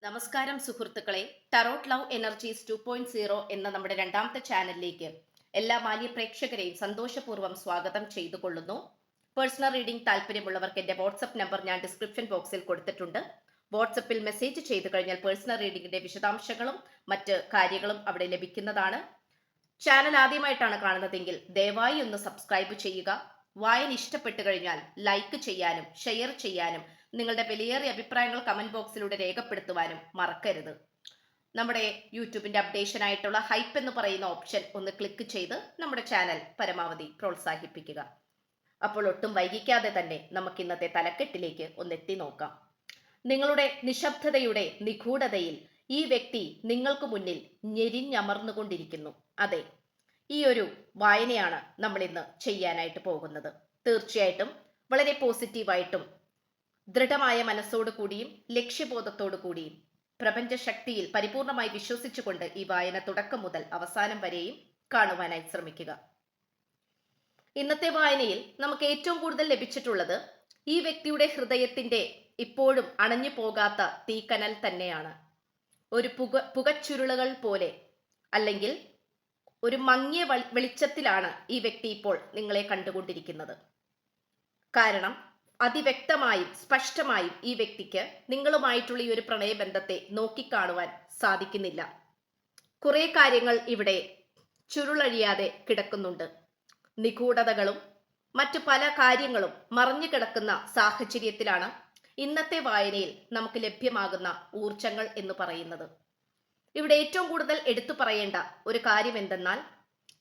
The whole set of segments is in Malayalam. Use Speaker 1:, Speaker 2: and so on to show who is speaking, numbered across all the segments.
Speaker 1: നമസ്കാരം സുഹൃത്തുക്കളെ. ടറോട്ട് ലവ് എനർജീസ് 2.0 എന്ന നമ്മുടെ രണ്ടാമത്തെ ചാനലിലേക്ക് എല്ലാ മാന്യ പ്രേക്ഷകരെയും സന്തോഷപൂർവ്വം സ്വാഗതം ചെയ്തുകൊള്ളുന്നു. പേഴ്സണൽ റീഡിംഗ് താല്പര്യമുള്ളവർക്ക് എന്റെ വാട്സ്ആപ്പ് നമ്പർ ഞാൻ ഡിസ്ക്രിപ്ഷൻ ബോക്സിൽ കൊടുത്തിട്ടുണ്ട്. വാട്സ്ആപ്പിൽ മെസ്സേജ് ചെയ്തു കഴിഞ്ഞാൽ പേഴ്സണൽ റീഡിംഗിന്റെ വിശദാംശങ്ങളും മറ്റ് കാര്യങ്ങളും അവിടെ ലഭിക്കുന്നതാണ്. ചാനൽ ആദ്യമായിട്ടാണ് കാണുന്നതെങ്കിൽ ദയവായി ഒന്ന് സബ്സ്ക്രൈബ് ചെയ്യുക. വായന ഇഷ്ടപ്പെട്ടു കഴിഞ്ഞാൽ ലൈക്ക് ചെയ്യാനും ഷെയർ ചെയ്യാനും നിങ്ങളുടെ വിലയേറിയ അഭിപ്രായങ്ങൾ കമന്റ് ബോക്സിലൂടെ രേഖപ്പെടുത്തുവാനും മറക്കരുത്. നമ്മുടെ യൂട്യൂബിന്റെ അപ്ഡേഷൻ ആയിട്ടുള്ള ഹൈപ്പ് എന്ന് പറയുന്ന ഓപ്ഷൻ ഒന്ന് ക്ലിക്ക് ചെയ്ത് നമ്മുടെ ചാനൽ പരമാവധി പ്രോത്സാഹിപ്പിക്കുക. അപ്പോൾ ഒട്ടും വൈകിക്കാതെ തന്നെ നമുക്ക് ഇന്നത്തെ തലക്കെട്ടിലേക്ക് ഒന്ന് എത്തി നോക്കാം. നിങ്ങളുടെ നിശബ്ദതയുടെ നിഗൂഢതയിൽ ഈ വ്യക്തി നിങ്ങൾക്ക് മുന്നിൽ ഞെരിഞ്ഞമർന്നുകൊണ്ടിരിക്കുന്നു. അതെ, ഈ ഒരു വായനയാണ് നമ്മൾ ഇന്ന് ചെയ്യാനായിട്ട് പോകുന്നത്. തീർച്ചയായിട്ടും വളരെ പോസിറ്റീവായിട്ടും ദൃഢമായ മനസ്സോടു കൂടിയും ലക്ഷ്യബോധത്തോടു കൂടിയും പ്രപഞ്ചശക്തിയിൽ പരിപൂർണമായി വിശ്വസിച്ചുകൊണ്ട് ഈ വായന തുടക്കം മുതൽ അവസാനം വരെയും കാണുവാനായി ശ്രമിക്കുക. ഇന്നത്തെ വായനയിൽ നമുക്ക് ഏറ്റവും കൂടുതൽ ലഭിച്ചിട്ടുള്ളത് ഈ വ്യക്തിയുടെ ഹൃദയത്തിന്റെ ഇപ്പോഴും അണഞ്ഞു പോകാത്ത തീക്കനൽ തന്നെയാണ്. ഒരു പുകച്ചുരുളുകൾ പോലെ അല്ലെങ്കിൽ ഒരു മങ്ങിയ വെളിച്ചത്തിലാണ് ഈ വ്യക്തി ഇപ്പോൾ നിങ്ങളെ കണ്ടുകൊണ്ടിരിക്കുന്നത്. കാരണം അതിവ്യക്തമായും സ്പഷ്ടമായും ഈ വ്യക്തിക്ക് നിങ്ങളുമായിട്ടുള്ള ഈ ഒരു പ്രണയബന്ധത്തെ നോക്കിക്കാണുവാൻ സാധിക്കുന്നില്ല. കുറെ കാര്യങ്ങൾ ഇവിടെ ചുരുളഴിയാതെ കിടക്കുന്നുണ്ട്. നിഗൂഢതകളും മറ്റു പല കാര്യങ്ങളും മറഞ്ഞു കിടക്കുന്ന സാഹചര്യത്തിലാണ് ഇന്നത്തെ വായനയിൽ നമുക്ക് ലഭ്യമാകുന്ന ഊർജങ്ങൾ എന്ന് പറയുന്നത്. ഇവിടെ ഏറ്റവും കൂടുതൽ എടുത്തു പറയേണ്ട ഒരു കാര്യം എന്തെന്നാൽ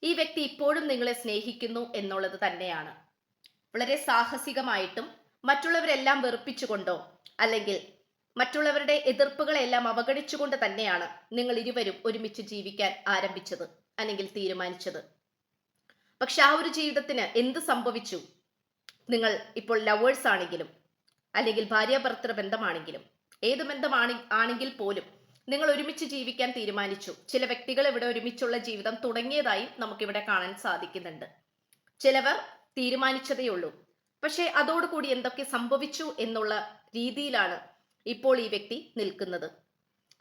Speaker 1: ഈ വ്യക്തി ഇപ്പോഴും നിങ്ങളെ സ്നേഹിക്കുന്നു എന്നുള്ളത് തന്നെയാണ്. വളരെ സാഹസികമായിട്ടും മറ്റുള്ളവരെല്ലാം വെറുപ്പിച്ചുകൊണ്ടോ അല്ലെങ്കിൽ മറ്റുള്ളവരുടെ എതിർപ്പുകളെല്ലാം അവഗണിച്ചുകൊണ്ട് തന്നെയാണ് നിങ്ങൾ ഇരുവരും ഒരുമിച്ച് ജീവിക്കാൻ ആരംഭിച്ചത് അല്ലെങ്കിൽ തീരുമാനിച്ചത്. പക്ഷെ ആ ഒരു ജീവിതത്തിന് എന്ത് സംഭവിച്ചു? നിങ്ങൾ ഇപ്പോൾ ലവേഴ്സ് ആണെങ്കിലും അല്ലെങ്കിൽ ഭാര്യാഭർത്തൃ ബന്ധമാണെങ്കിലും ഏത് ആണെങ്കിൽ പോലും നിങ്ങൾ ഒരുമിച്ച് ജീവിക്കാൻ തീരുമാനിച്ചു. ചില വ്യക്തികൾ ഇവിടെ ഒരുമിച്ചുള്ള ജീവിതം തുടങ്ങിയതായും നമുക്കിവിടെ കാണാൻ സാധിക്കുന്നുണ്ട്. ചിലവർ തീരുമാനിച്ചതേ ഉള്ളൂ. പക്ഷെ അതോടുകൂടി എന്തൊക്കെ സംഭവിച്ചു എന്നുള്ള രീതിയിലാണ് ഇപ്പോൾ ഈ വ്യക്തി നിൽക്കുന്നത്.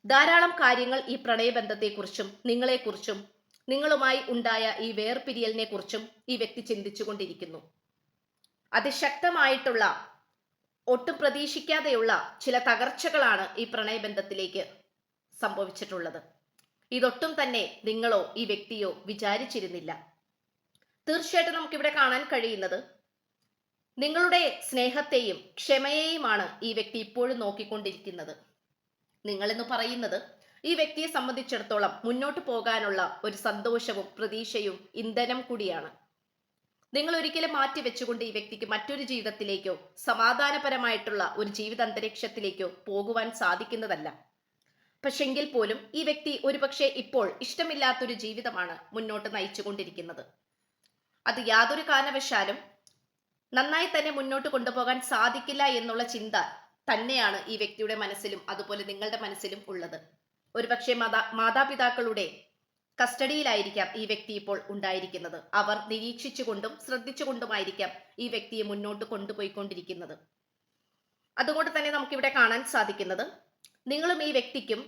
Speaker 1: ധാരാളം കാര്യങ്ങൾ ഈ പ്രണയബന്ധത്തെക്കുറിച്ചും നിങ്ങളെക്കുറിച്ചും നിങ്ങളുമായി ഉണ്ടായ ഈ വേർപിരിയലിനെ കുറിച്ചും ഈ വ്യക്തി ചിന്തിച്ചുകൊണ്ടിരിക്കുന്നു. അതിശക്തമായിട്ടുള്ള ഒട്ടും പ്രതീക്ഷിക്കാതെയുള്ള ചില തകർച്ചകളാണ് ഈ പ്രണയബന്ധത്തിലേക്ക് സംഭവിച്ചിട്ടുള്ളത്. ഇതൊട്ടും തന്നെ നിങ്ങളോ ഈ വ്യക്തിയോ വിചാരിച്ചിരുന്നില്ല. തീർച്ചയായിട്ടും നമുക്കിവിടെ കാണാൻ കഴിയുന്നത് നിങ്ങളുടെ സ്നേഹത്തെയും ക്ഷമയെയുമാണ് ഈ വ്യക്തി ഇപ്പോഴും നോക്കിക്കൊണ്ടിരിക്കുന്നത്. നിങ്ങളെന്ന് പറയുന്നത് ഈ വ്യക്തിയെ സംബന്ധിച്ചിടത്തോളം മുന്നോട്ട് പോകാനുള്ള ഒരു സന്തോഷവും പ്രതീക്ഷയും ഇന്ധനം കൂടിയാണ്. നിങ്ങൾ ഒരിക്കലും മാറ്റി വെച്ചുകൊണ്ട് ഈ വ്യക്തിക്ക് മറ്റൊരു ജീവിതത്തിലേക്കോ സമാധാനപരമായിട്ടുള്ള ഒരു ജീവിതാന്തരീക്ഷത്തിലേക്കോ പോകുവാൻ സാധിക്കുന്നതല്ല. പക്ഷെങ്കിൽ പോലും ഈ വ്യക്തി ഒരുപക്ഷെ ഇപ്പോൾ ഇഷ്ടമില്ലാത്തൊരു ജീവിതമാണ് മുന്നോട്ട് നയിച്ചുകൊണ്ടിരിക്കുന്നത്. അത് യാതൊരു കാരണവശാലും നന്നായി തന്നെ മുന്നോട്ട് കൊണ്ടുപോകാൻ സാധിക്കില്ല എന്നുള്ള ചിന്ത തന്നെയാണ് ഈ വ്യക്തിയുടെ മനസ്സിലും അതുപോലെ നിങ്ങളുടെ മനസ്സിലും ഉള്ളത്. ഒരുപക്ഷെ മാതാപിതാക്കളുടെ കസ്റ്റഡിയിലായിരിക്കാം ഈ വ്യക്തി ഇപ്പോൾ ഉണ്ടായിരിക്കുന്നത്. അവർ നിരീക്ഷിച്ചുകൊണ്ടും ശ്രദ്ധിച്ചുകൊണ്ടുമായിരിക്കാം ഈ വ്യക്തിയെ മുന്നോട്ട് കൊണ്ടുപോയിക്കൊണ്ടിരിക്കുന്നത്. അതുകൊണ്ട് തന്നെ നമുക്കിവിടെ കാണാൻ സാധിക്കുന്നത് നിങ്ങളും ഈ വ്യക്തിക്കും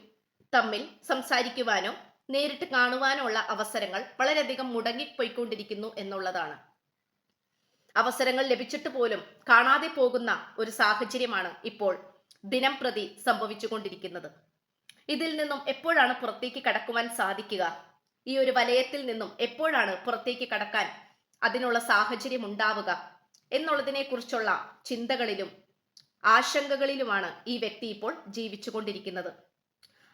Speaker 1: തമ്മിൽ സംസാരിക്കുവാനോ നേരിട്ട് കാണുവാനോ ഉള്ള അവസരങ്ങൾ വളരെയധികം മുടങ്ങിപ്പോയിക്കൊണ്ടിരിക്കുന്നു എന്നുള്ളതാണ്. അവസരങ്ങൾ ലഭിച്ചിട്ട് പോലും കാണാതെ പോകുന്ന ഒരു സാഹചര്യമാണ് ഇപ്പോൾ ദിനം പ്രതി സംഭവിച്ചുകൊണ്ടിരിക്കുന്നത്. ഇതിൽ നിന്നും എപ്പോഴാണ് പുറത്തേക്ക് കടക്കുവാൻ സാധിക്കുക? ഈ ഒരു വലയത്തിൽ നിന്നും എപ്പോഴാണ് പുറത്തേക്ക് കടക്കാൻ അതിനുള്ള സാഹചര്യം ഉണ്ടാവുക എന്നുള്ളതിനെ കുറിച്ചുള്ള ചിന്തകളിലും ആശങ്കകളിലുമാണ് ഈ വ്യക്തി ഇപ്പോൾ ജീവിച്ചുകൊണ്ടിരിക്കുന്നത്.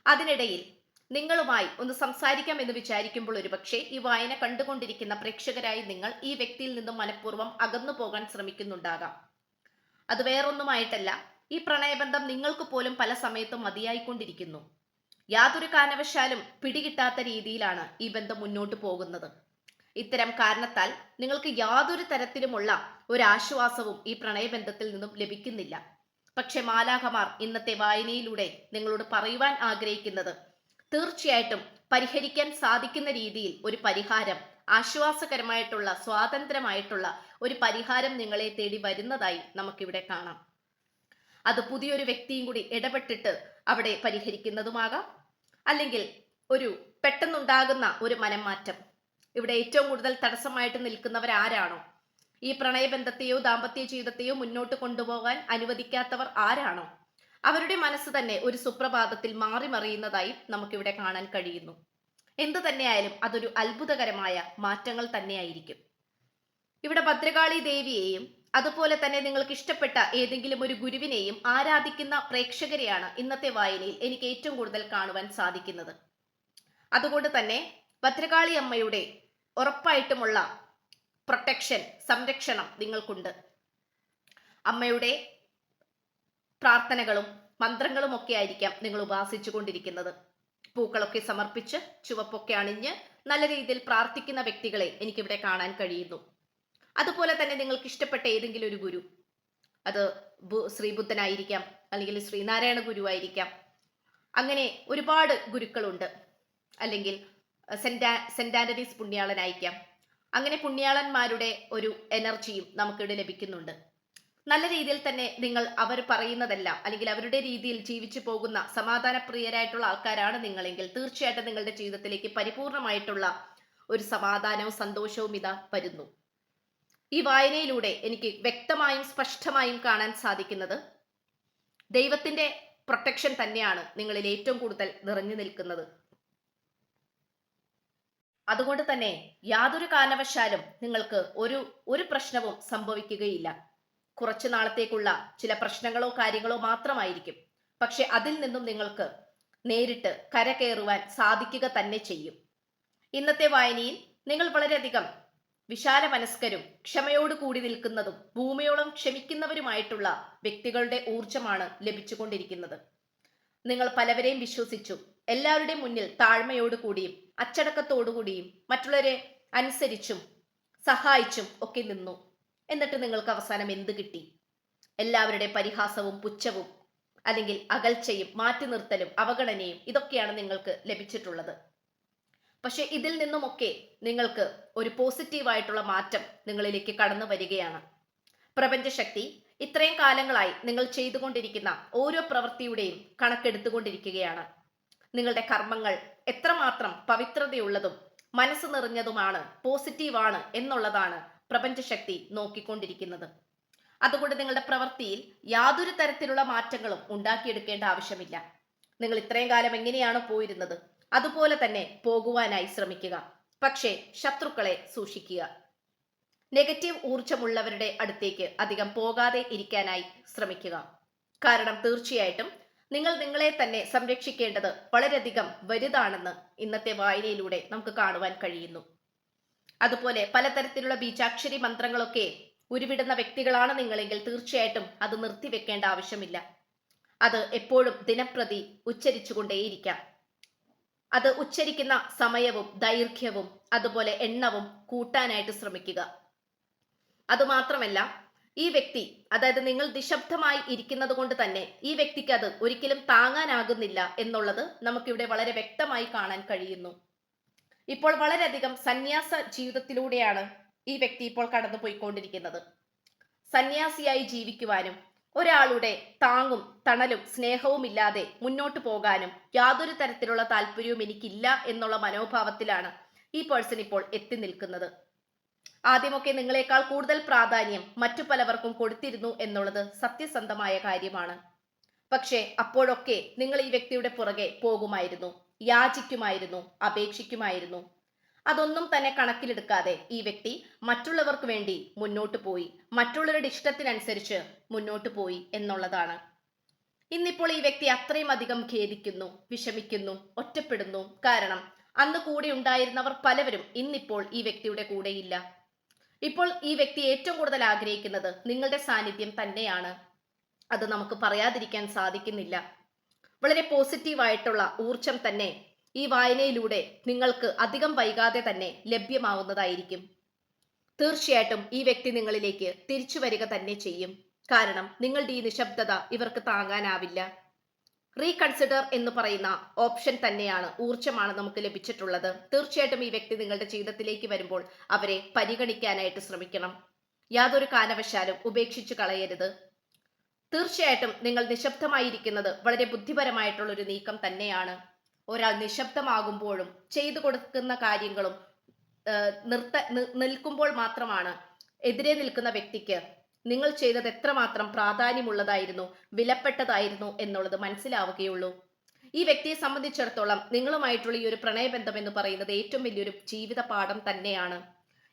Speaker 1: അതിനിടയിൽ നിങ്ങളുമായി ഒന്ന് സംസാരിക്കാം എന്ന് വിചാരിക്കുമ്പോൾ ഒരുപക്ഷെ ഈ വായന കണ്ടുകൊണ്ടിരിക്കുന്ന പ്രേക്ഷകരായി നിങ്ങൾ ഈ വ്യക്തിയിൽ നിന്നും മനഃപൂർവ്വം അകന്നു പോകാൻ ശ്രമിക്കുന്നുണ്ടാകാം. അത് വേറൊന്നുമായിട്ടല്ല, ഈ പ്രണയബന്ധം നിങ്ങൾക്ക് പോലും പല സമയത്തും മതിയായിക്കൊണ്ടിരിക്കുന്നു. യാതൊരു കാരണവശാലും പിടികിട്ടാത്ത രീതിയിലാണ് ഈ ബന്ധം മുന്നോട്ട് പോകുന്നത്. ഇത്തരം കാരണത്താൽ നിങ്ങൾക്ക് യാതൊരു തരത്തിലുമുള്ള ഒരു ആശ്വാസവും ഈ പ്രണയബന്ധത്തിൽ നിന്നും ലഭിക്കുന്നില്ല. പക്ഷെ മാലാഖമാർ ഇന്നത്തെ വായനയിലൂടെ നിങ്ങളോട് പറയുവാൻ ആഗ്രഹിക്കുന്നത് തീർച്ചയായിട്ടും പരിഹരിക്കാൻ സാധിക്കുന്ന രീതിയിൽ ഒരു പരിഹാരം, ആശ്വാസകരമായിട്ടുള്ള സ്വാതന്ത്ര്യമായിട്ടുള്ള ഒരു പരിഹാരം നിങ്ങളെ തേടി വരുന്നതായി നമുക്കിവിടെ കാണാം. അത് പുതിയൊരു വ്യക്തിയും കൂടി ഇടപെട്ടിട്ട് അവിടെ പരിഹരിക്കുന്നതുമാകാം. അല്ലെങ്കിൽ ഒരു പെട്ടെന്നുണ്ടാകുന്ന ഒരു മനംമാറ്റം. ഇവിടെ ഏറ്റവും കൂടുതൽ തടസ്സമായിട്ട് നിൽക്കുന്നവരാരാണോ, ഈ പ്രണയബന്ധത്തെയോ ദാമ്പത്യ ജീവിതത്തെയോ മുന്നോട്ട് കൊണ്ടുപോകാൻ അനുവദിക്കാത്തവർ ആരാണോ, അവരുടെ മനസ്സ് തന്നെ ഒരു സുപ്രഭാതത്തിൽ മാറി മറിയുന്നതായി നമുക്കിവിടെ കാണാൻ കഴിയുന്നു. എന്തു തന്നെയായാലും അതൊരു അത്ഭുതകരമായ മാറ്റങ്ങൾ തന്നെയായിരിക്കും. ഇവിടെ ഭദ്രകാളി ദേവിയെയും അതുപോലെ തന്നെ നിങ്ങൾക്ക് ഇഷ്ടപ്പെട്ട ഏതെങ്കിലും ഒരു ഗുരുവിനെയും ആരാധിക്കുന്ന പ്രേക്ഷകരെയാണ് ഇന്നത്തെ വായനയിൽ എനിക്ക് ഏറ്റവും കൂടുതൽ കാണുവാൻ സാധിക്കുന്നത്. അതുകൊണ്ട് തന്നെ ഭദ്രകാളി അമ്മയുടെ ഉറപ്പായിട്ടുമുള്ള പ്രൊട്ടക്ഷൻ, സംരക്ഷണം നിങ്ങൾക്കുണ്ട്. അമ്മയുടെ പ്രാർത്ഥനകളും മന്ത്രങ്ങളും ഒക്കെ ആയിരിക്കാം നിങ്ങൾ ഉപാസിച്ചു കൊണ്ടിരിക്കുന്നത്. പൂക്കളൊക്കെ സമർപ്പിച്ച് ചുവപ്പൊക്കെ അണിഞ്ഞ് നല്ല രീതിയിൽ പ്രാർത്ഥിക്കുന്ന വ്യക്തികളെ എനിക്കിവിടെ കാണാൻ കഴിയുന്നു. അതുപോലെ തന്നെ നിങ്ങൾക്ക് ഇഷ്ടപ്പെട്ട ഏതെങ്കിലും ഒരു ഗുരു, അത് ശ്രീബുദ്ധനായിരിക്കാം, അല്ലെങ്കിൽ ശ്രീനാരായണ ഗുരു ആയിരിക്കാം. അങ്ങനെ ഒരുപാട് ഗുരുക്കളുണ്ട്. അല്ലെങ്കിൽ സെന്റ് ആന്റണീസ് പുണ്യാളനായിരിക്കാം. അങ്ങനെ പുണ്യാളന്മാരുടെ ഒരു എനർജിയും നമുക്കിവിടെ ലഭിക്കുന്നുണ്ട്. നല്ല രീതിയിൽ തന്നെ നിങ്ങൾ അവർ പറയുന്നതെല്ലാം, അല്ലെങ്കിൽ അവരുടെ രീതിയിൽ ജീവിച്ചു പോകുന്ന സമാധാനപ്രിയരായിട്ടുള്ള ആൾക്കാരാണ് നിങ്ങളെങ്കിൽ തീർച്ചയായിട്ടും നിങ്ങളുടെ ജീവിതത്തിലേക്ക് പരിപൂർണമായിട്ടുള്ള ഒരു സമാധാനവും സന്തോഷവും ഇതാ വരുന്നു. ഈ വായനയിലൂടെ എനിക്ക് വ്യക്തമായും സ്പഷ്ടമായും കാണാൻ സാധിക്കുന്നത് ദൈവത്തിന്റെ പ്രൊട്ടക്ഷൻ തന്നെയാണ് നിങ്ങളിൽ ഏറ്റവും കൂടുതൽ നിറഞ്ഞു നിൽക്കുന്നത്. അതുകൊണ്ട് തന്നെ യാതൊരു കാരണവശാലും നിങ്ങൾക്ക് ഒരു പ്രശ്നവും സംഭവിക്കുകയില്ല. കുറച്ചു നാളത്തേക്കുള്ള ചില പ്രശ്നങ്ങളോ കാര്യങ്ങളോ മാത്രമായിരിക്കും. പക്ഷെ അതിൽ നിന്നും നിങ്ങൾക്ക് നേരിട്ട് കരകയറുവാൻ സാധിക്കുക തന്നെ ചെയ്യും. ഇന്നത്തെ വായനയിൽ നിങ്ങൾ വളരെയധികം വിശാല മനസ്കരും ക്ഷമയോട് കൂടി നിൽക്കുന്നതും ഭൂമിയോളം ക്ഷമിക്കുന്നവരുമായിട്ടുള്ള വ്യക്തികളുടെ ഊർജമാണ് ലഭിച്ചുകൊണ്ടിരിക്കുന്നത്. നിങ്ങൾ പലവരെയും വിശ്വസിച്ചു, എല്ലാവരുടെയും മുന്നിൽ താഴ്മയോട് കൂടിയും അച്ചടക്കത്തോടു കൂടിയും മറ്റുള്ളവരെ അനുസരിച്ചും സഹായിച്ചും ഒക്കെ നിന്നു. എന്നിട്ട് നിങ്ങൾക്ക് അവസാനം എന്ത് കിട്ടി? എല്ലാവരുടെ പരിഹാസവും പുച്ഛവും അല്ലെങ്കിൽ അകൽച്ചയും മാറ്റി നിർത്തലും അവഗണനയും ഇതൊക്കെയാണ് നിങ്ങൾക്ക് ലഭിച്ചിട്ടുള്ളത്. പക്ഷെ ഇതിൽ നിന്നുമൊക്കെ നിങ്ങൾക്ക് ഒരു പോസിറ്റീവായിട്ടുള്ള മാറ്റം നിങ്ങളിലേക്ക് കടന്നു വരികയാണ്. പ്രപഞ്ചശക്തി ഇത്രയും കാലങ്ങളായി നിങ്ങൾ ചെയ്തുകൊണ്ടിരിക്കുന്ന ഓരോ പ്രവൃത്തിയുടെയും കണക്കെടുത്തുകൊണ്ടിരിക്കുകയാണ്. നിങ്ങളുടെ കർമ്മങ്ങൾ എത്രമാത്രം പവിത്രതയുള്ളതും മനസ്സ് നിറഞ്ഞതുമാണ്, പോസിറ്റീവാണ് എന്നുള്ളതാണ് പ്രപഞ്ചശക്തി നോക്കിക്കൊണ്ടിരിക്കുന്നത്. അതുകൊണ്ട് നിങ്ങളുടെ പ്രവൃത്തിയിൽ യാതൊരു തരത്തിലുള്ള മാറ്റങ്ങളും ഉണ്ടാക്കിയെടുക്കേണ്ട ആവശ്യമില്ല. നിങ്ങൾ ഇത്രയും കാലം എങ്ങനെയാണോ പോയിരുന്നത് അതുപോലെ തന്നെ പോകുവാനായി ശ്രമിക്കുക. പക്ഷേ ശത്രുക്കളെ സൂക്ഷിക്കുക. നെഗറ്റീവ് ഊർജമുള്ളവരുടെ അടുത്തേക്ക് അധികം പോകാതെ ഇരിക്കാനായി ശ്രമിക്കുക. കാരണം തീർച്ചയായിട്ടും നിങ്ങൾ നിങ്ങളെ തന്നെ സംരക്ഷിക്കേണ്ടത് വളരെയധികം വലുതാണെന്ന് ഇന്നത്തെ വായനയിലൂടെ നമുക്ക് കാണുവാൻ കഴിയുന്നു. അതുപോലെ പലതരത്തിലുള്ള ബീജാക്ഷരി മന്ത്രങ്ങളൊക്കെ ഉരുവിടുന്ന വ്യക്തികളാണ് നിങ്ങളെങ്കിൽ തീർച്ചയായിട്ടും അത് നിർത്തിവെക്കേണ്ട ആവശ്യമില്ല. അത് എപ്പോഴും ദിനപ്രതി ഉച്ചരിച്ചുകൊണ്ടേയിരിക്കാം. അത് ഉച്ചരിക്കുന്ന സമയവും ദൈർഘ്യവും അതുപോലെ എണ്ണവും കൂട്ടാനായിട്ട് ശ്രമിക്കുക. അതുമാത്രമല്ല, ഈ വ്യക്തി, അതായത് നിങ്ങൾ നിശബ്ദമായി ഇരിക്കുന്നത് കൊണ്ട് തന്നെ ഈ വ്യക്തിക്ക് അത് ഒരിക്കലും താങ്ങാനാകുന്നില്ല എന്നുള്ളത് നമുക്കിവിടെ വളരെ വ്യക്തമായി കാണാൻ കഴിയുന്നു. ഇപ്പോൾ വളരെയധികം സന്യാസ ജീവിതത്തിലൂടെയാണ് ഈ വ്യക്തി ഇപ്പോൾ കടന്നുപോയിക്കൊണ്ടിരിക്കുന്നത്. സന്യാസിയായി ജീവിക്കുവാനും ഒരാളുടെ താങ്ങും തണലും സ്നേഹവും ഇല്ലാതെ മുന്നോട്ട് പോകാനും യാതൊരു തരത്തിലുള്ള താല്പര്യവും എനിക്കില്ല എന്നുള്ള മനോഭാവത്തിലാണ് ഈ പേഴ്സൺ ഇപ്പോൾ എത്തി നിൽക്കുന്നത്. ആദ്യമൊക്കെ നിങ്ങളെക്കാൾ കൂടുതൽ പ്രാധാന്യം മറ്റു പലവർക്കും കൊടുത്തിരുന്നു എന്നുള്ളത് സത്യസന്ധമായ കാര്യമാണ്. പക്ഷേ അപ്പോഴൊക്കെ നിങ്ങൾ ഈ വ്യക്തിയുടെ പുറകെ പോകുമായിരുന്നു, യാചിക്കുമായിരുന്നു, അപേക്ഷിക്കുമായിരുന്നു. അതൊന്നും തന്നെ കണക്കിലെടുക്കാതെ ഈ വ്യക്തി മറ്റുള്ളവർക്ക് വേണ്ടി മുന്നോട്ട് പോയി, മറ്റുള്ളവരുടെ ഇഷ്ടത്തിനനുസരിച്ച് മുന്നോട്ട് പോയി എന്നുള്ളതാണ്. ഇന്നിപ്പോൾ ഈ വ്യക്തി അത്രയും അധികം ഖേദിക്കുന്നു, വിഷമിക്കുന്നു, ഒറ്റപ്പെടുന്നു. കാരണം അന്ന് കൂടെ ഉണ്ടായിരുന്നവർ പലവരും ഇന്നിപ്പോൾ ഈ വ്യക്തിയുടെ കൂടെയില്ല. ഇപ്പോൾ ഈ വ്യക്തി ഏറ്റവും കൂടുതൽ ആഗ്രഹിക്കുന്നത് നിങ്ങളുടെ സാന്നിധ്യം തന്നെയാണ്. അത് നമുക്ക് പറയാതിരിക്കാൻ സാധിക്കുന്നില്ല. വളരെ പോസിറ്റീവായിട്ടുള്ള ഊർജം തന്നെ ഈ വായനയിലൂടെ നിങ്ങൾക്ക് അധികം വൈകാതെ തന്നെ ലഭ്യമാവുന്നതായിരിക്കും. തീർച്ചയായിട്ടും ഈ വ്യക്തി നിങ്ങളിലേക്ക് തിരിച്ചു വരിക തന്നെ ചെയ്യും. കാരണം നിങ്ങളുടെ ഈ നിശബ്ദത ഇവർക്ക് താങ്ങാനാവില്ല. റീകൺസിഡർ എന്ന് പറയുന്ന ഓപ്ഷൻ തന്നെയാണ്, ഊർജമാണ് നമുക്ക് ലഭിച്ചിട്ടുള്ളത്. തീർച്ചയായിട്ടും ഈ വ്യക്തി നിങ്ങളുടെ ജീവിതത്തിലേക്ക് വരുമ്പോൾ അവരെ പരിഗണിക്കാനായിട്ട് ശ്രമിക്കണം. യാതൊരു കാരണവശാലും ഉപേക്ഷിച്ചു കളയരുത്. തീർച്ചയായിട്ടും നിങ്ങൾ നിശബ്ദമായിരിക്കുന്നത് വളരെ ബുദ്ധിപരമായിട്ടുള്ള ഒരു നീക്കം തന്നെയാണ്. ഒരാൾ നിശബ്ദമാകുമ്പോഴും ചെയ്തു കൊടുക്കുന്ന കാര്യങ്ങളും നിൽക്കുമ്പോൾ മാത്രമാണ് എതിരെ നിൽക്കുന്ന വ്യക്തിക്ക് നിങ്ങൾ ചെയ്തത് എത്രമാത്രം പ്രാധാന്യമുള്ളതായിരുന്നു, വിലപ്പെട്ടതായിരുന്നു എന്നുള്ളത് മനസ്സിലാവുകയുള്ളൂ. ഈ വ്യക്തിയെ സംബന്ധിച്ചിടത്തോളം നിങ്ങളുമായിട്ടുള്ള ഈ ഒരു പ്രണയബന്ധം എന്ന് പറയുന്നത് ഏറ്റവും വലിയൊരു ജീവിത പാഠം തന്നെയാണ്.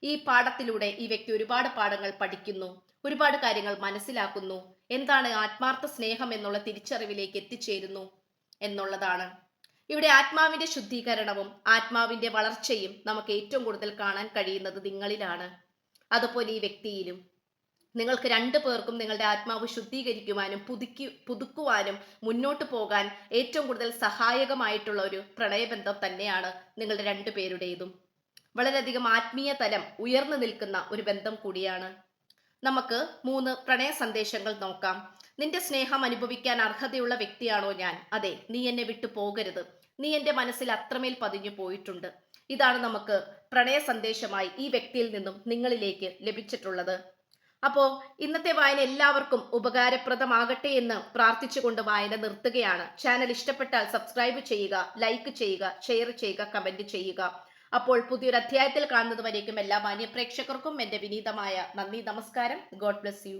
Speaker 1: ഈ പാഠത്തിലൂടെ ഈ വ്യക്തി ഒരുപാട് പാഠങ്ങൾ പഠിക്കുന്നു, ഒരുപാട് കാര്യങ്ങൾ മനസ്സിലാക്കുന്നു, എന്താണ് ആത്മാർത്ഥ സ്നേഹം എന്നുള്ള തിരിച്ചറിവിലേക്ക് എത്തിച്ചേരുന്നു എന്നുള്ളതാണ്. ഇവിടെ ആത്മാവിന്റെ ശുദ്ധീകരണവും ആത്മാവിന്റെ വളർച്ചയും നമുക്ക് ഏറ്റവും കൂടുതൽ കാണാൻ കഴിയുന്നത് നിങ്ങളിലാണ്. അതുപോലെ ഈ വ്യക്തിയിലും നിങ്ങൾക്ക് രണ്ടു പേർക്കും നിങ്ങളുടെ ആത്മാവ് ശുദ്ധീകരിക്കുവാനും പുതുക്കുവാനും മുന്നോട്ട് പോകാൻ ഏറ്റവും കൂടുതൽ സഹായകമായിട്ടുള്ള ഒരു പ്രണയബന്ധം തന്നെയാണ് നിങ്ങളുടെ രണ്ടുപേരുടേതും. വളരെയധികം ആത്മീയ തലം ഉയർന്നു നിൽക്കുന്ന ഒരു ബന്ധം കൂടിയാണ്. നമുക്ക് 3 പ്രണയ സന്ദേശങ്ങൾ നോക്കാം. നിന്റെ സ്നേഹം അനുഭവിക്കാൻ അർഹതയുള്ള വ്യക്തിയാണോ ഞാൻ? അതെ, നീ എന്നെ വിട്ടു പോകരുത്. നീ എന്റെ മനസ്സിൽ അത്രമേൽ പതിഞ്ഞു പോയിട്ടുണ്ട്. ഇതാണ് നമുക്ക് പ്രണയ സന്ദേശമായി ഈ വ്യക്തിയിൽ നിന്നും നിങ്ങളിലേക്ക് ലഭിച്ചിട്ടുള്ളത്. അപ്പോ ഇന്നത്തെ വായന എല്ലാവർക്കും ഉപകാരപ്രദമാകട്ടെ എന്ന് പ്രാർത്ഥിച്ചുകൊണ്ട് വായന നിർത്തുകയാണ്. ചാനൽ ഇഷ്ടപ്പെട്ടാൽ സബ്സ്ക്രൈബ് ചെയ്യുക, ലൈക്ക് ചെയ്യുക, ഷെയർ ചെയ്യുക, കമന്റ് ചെയ്യുക. അപ്പോൾ പുതിയൊരു അധ്യായത്തിൽ കാണുന്നത് വരേക്കും എല്ലാ മാന്യ പ്രേക്ഷകർക്കും എന്റെ വിനീതമായ നന്ദി, നമസ്കാരം. God bless you.